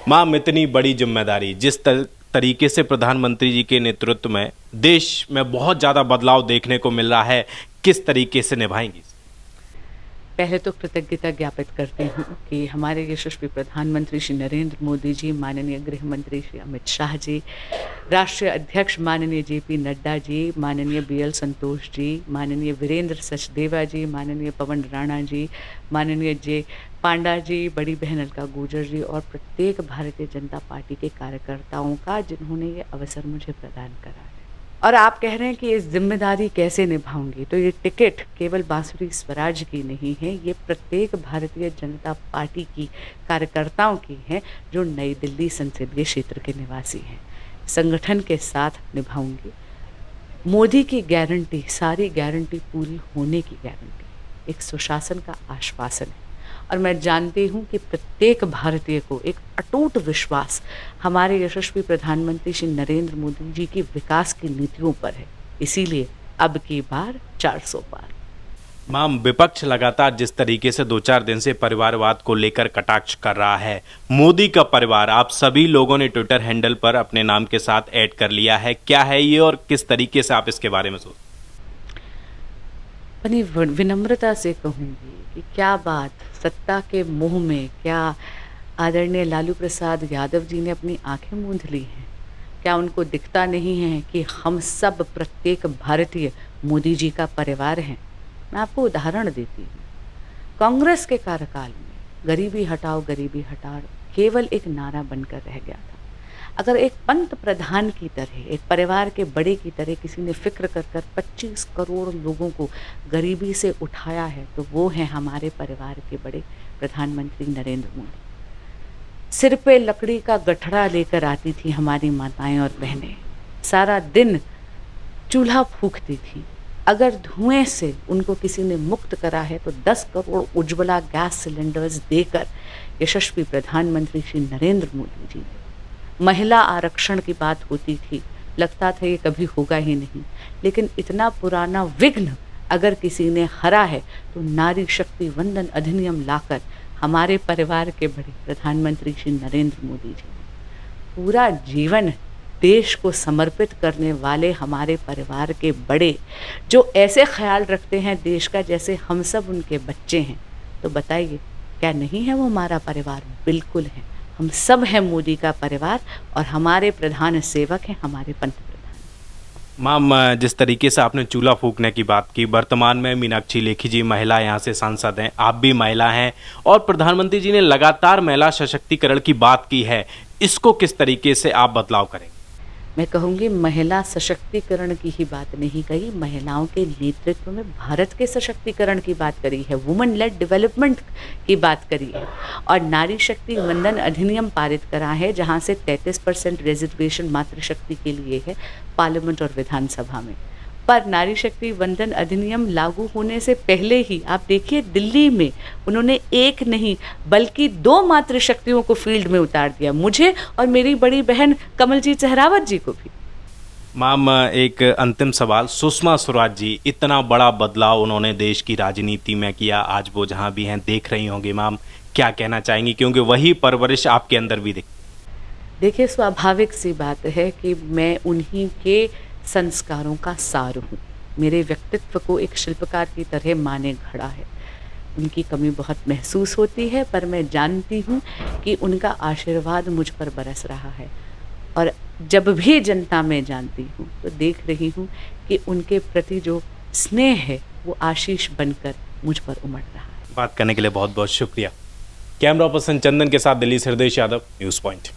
माम इतनी बड़ी जिम्मेदारी जिस तरीके से प्रधानमंत्री जी के नेतृत्व में देश में बहुत ज़्यादा बदलाव देखने को मिल रहा है, किस तरीके से निभाएंगी? पहले तो कृतज्ञता ज्ञापित करती हूँ कि हमारे यशस्वी प्रधानमंत्री श्री नरेंद्र मोदी जी, माननीय गृह मंत्री श्री अमित शाह जी, राष्ट्रीय अध्यक्ष माननीय JP नड्डा जी, माननीय BL संतोष जी, माननीय वीरेंद्र सचदेवा जी, माननीय पवन राणा जी, माननीय J पांडा जी, बड़ी बहन अलका गुर्जर जी और प्रत्येक भारतीय जनता पार्टी के कार्यकर्ताओं का, जिन्होंने ये अवसर मुझे प्रदान करा है। और आप कह रहे हैं कि इस जिम्मेदारी कैसे निभाऊंगी, तो ये टिकट केवल बांसुरी स्वराज की नहीं है, ये प्रत्येक भारतीय जनता पार्टी की कार्यकर्ताओं की है जो नई दिल्ली संसदीय क्षेत्र के निवासी हैं। संगठन के साथ निभाऊंगी। मोदी की गारंटी, सारी गारंटी पूरी होने की गारंटी, एक सुशासन का आश्वासन है। और मैं जानती हूँ कि प्रत्येक भारतीय को एक अटूट विश्वास हमारे यशस्वी प्रधानमंत्री श्री नरेंद्र मोदी जी की विकास की नीतियों पर है। इसीलिए अब की बार 400 पार। माम, विपक्ष लगातार जिस तरीके से 2-4 दिन से परिवारवाद को लेकर कटाक्ष कर रहा है, मोदी का परिवार आप सभी लोगों ने ट्विटर हैंडल पर अपने नाम के साथ ऐड कर लिया है, क्या है ये और किस तरीके से आप इसके बारे में सोचते? अपनी विनम्रता से कहूँगी कि क्या बात, सत्ता के मोह में क्या आदरणीय लालू प्रसाद यादव जी ने अपनी आंखें मूंद ली हैं? क्या उनको दिखता नहीं है कि हम सब प्रत्येक भारतीय मोदी जी का परिवार हैं? मैं आपको उदाहरण देती हूँ। कांग्रेस के कार्यकाल में गरीबी हटाओ केवल एक नारा बनकर रह गया था। अगर एक पंत प्रधान की तरह, एक परिवार के बड़े की तरह किसी ने फिक्र कर 25 करोड़ लोगों को गरीबी से उठाया है, तो वो है हमारे परिवार के बड़े प्रधानमंत्री नरेंद्र मोदी। सिर पे लकड़ी का गठड़ा लेकर आती थी हमारी माताएं और बहनें, सारा दिन चूल्हा फूंकती थी। अगर धुएं से उनको किसी ने मुक्त करा है तो 10 करोड़ उज्ज्वला गैस सिलेंडर्स देकर यशस्वी प्रधानमंत्री श्री नरेंद्र मोदी जी ने। महिला आरक्षण की बात होती थी, लगता था ये कभी होगा ही नहीं, लेकिन इतना पुराना विघ्न अगर किसी ने हरा है तो नारी शक्ति वंदन अधिनियम लाकर हमारे परिवार के बड़े प्रधानमंत्री श्री नरेंद्र मोदी जी ने। पूरा जीवन देश को समर्पित करने वाले हमारे परिवार के बड़े, जो ऐसे ख्याल रखते हैं देश का जैसे हम सब उनके बच्चे हैं, तो बताइए क्या नहीं है वो हमारा परिवार? बिल्कुल है। हम सब हैं मोदी का परिवार और हमारे प्रधान सेवक हैं हमारे पंत प्रधान। माम, जिस तरीके से आपने चूल्हा फूंकने की बात की, वर्तमान में मीनाक्षी लेखी जी महिला यहाँ से सांसद हैं, आप भी महिला हैं और प्रधानमंत्री जी ने लगातार महिला सशक्तिकरण की बात की है, इसको किस तरीके से आप बदलाव करेंगे? मैं कहूँगी महिला सशक्तिकरण की ही बात नहीं कही, महिलाओं के नेतृत्व में भारत के सशक्तिकरण की बात करी है, वुमेन लेड डेवलपमेंट की बात करी है और नारी शक्ति वंदन अधिनियम पारित करा है, जहाँ से 33% रिजर्वेशन मातृशक्ति के लिए है पार्लियामेंट और विधानसभा में। पर नारी शक्ति वंदन अधिनियम लागू होने से पहले ही आप देखिए दिल्ली में उन्होंने एक नहीं बल्कि 2 मातृशक्तियों को फील्ड में उतार दिया, मुझे और मेरी बड़ी बहन कमलजीत सहरावत जी को भी। माम, एक अंतिम सवाल, सुषमा स्वराज जी, इतना बड़ा बदलाव उन्होंने देश की राजनीति में किया, आज वो जहाँ भी हैं देख रही होंगी, माम क्या कहना चाहेंगी, क्योंकि वही परवरिश आपके अंदर भी देखिए, स्वाभाविक सी बात है कि मैं उन्हीं के संस्कारों का सार हूँ। मेरे व्यक्तित्व को एक शिल्पकार की तरह माने घड़ा है। उनकी कमी बहुत महसूस होती है, पर मैं जानती हूँ कि उनका आशीर्वाद मुझ पर बरस रहा है और जब भी जनता में जानती हूँ तो देख रही हूँ कि उनके प्रति जो स्नेह है वो आशीष बनकर मुझ पर उमड़ रहा है। बात करने के लिए बहुत बहुत शुक्रिया। कैमरा पर्सन चंदन के साथ दिल्ली से हृदय यादव, न्यूज़ पॉइंट।